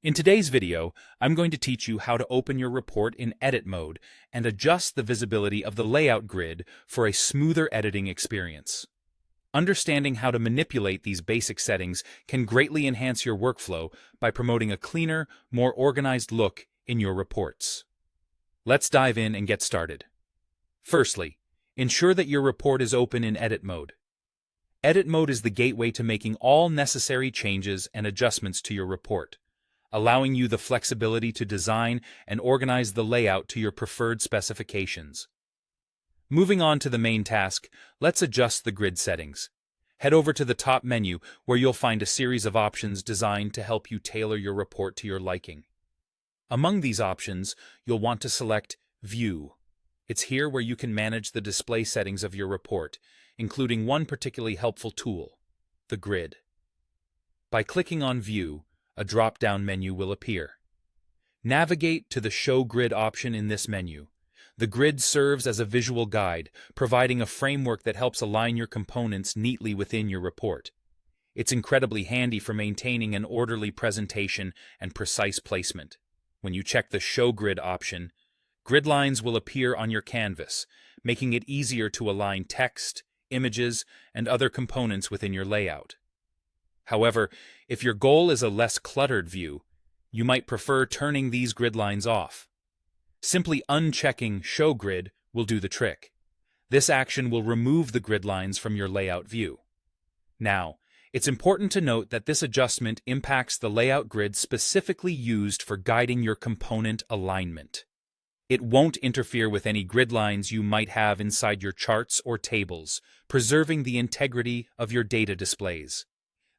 In today's video, I'm going to teach you how to open your report in edit mode and adjust the visibility of the layout grid for a smoother editing experience. Understanding how to manipulate these basic settings can greatly enhance your workflow by promoting a cleaner, more organized look in your reports. Let's dive in and get started. Firstly, ensure that your report is open in edit mode. Edit mode is the gateway to making all necessary changes and adjustments to your report, allowing you the flexibility to design and organize the layout to your preferred specifications. Moving on to the main task, let's adjust the grid settings. Head over to the top menu where you'll find a series of options designed to help you tailor your report to your liking. Among these options, you'll want to select View. It's here where you can manage the display settings of your report, including one particularly helpful tool, the grid. By clicking on View, a drop-down menu will appear. Navigate to the Show Grid option in this menu. The grid serves as a visual guide, providing a framework that helps align your components neatly within your report. It's incredibly handy for maintaining an orderly presentation and precise placement. When you check the Show Grid option, grid lines will appear on your canvas, making it easier to align text, images, and other components within your layout. However, if your goal is a less cluttered view, you might prefer turning these grid lines off. Simply unchecking Show Grid will do the trick. This action will remove the grid lines from your layout view. Now, it's important to note that this adjustment impacts the layout grid specifically used for guiding your component alignment. It won't interfere with any grid lines you might have inside your charts or tables, preserving the integrity of your data displays.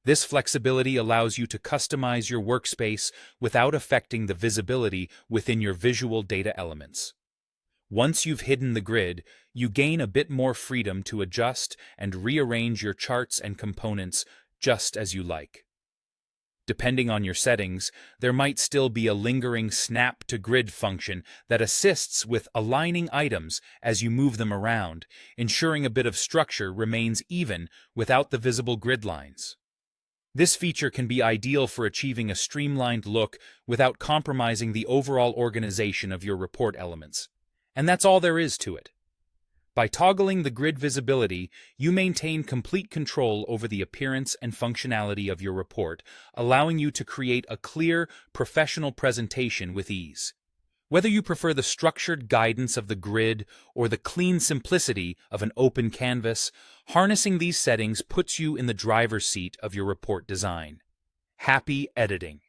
This flexibility allows you to customize your workspace without affecting the visibility within your visual data elements. Once you've hidden the grid, you gain a bit more freedom to adjust and rearrange your charts and components just as you like. Depending on your settings, there might still be a lingering snap to grid function that assists with aligning items as you move them around, ensuring a bit of structure remains even without the visible grid lines. This feature can be ideal for achieving a streamlined look without compromising the overall organization of your report elements. And that's all there is to it. By toggling the grid visibility, you maintain complete control over the appearance and functionality of your report, allowing you to create a clear, professional presentation with ease. Whether you prefer the structured guidance of the grid or the clean simplicity of an open canvas, harnessing these settings puts you in the driver's seat of your report design. Happy editing!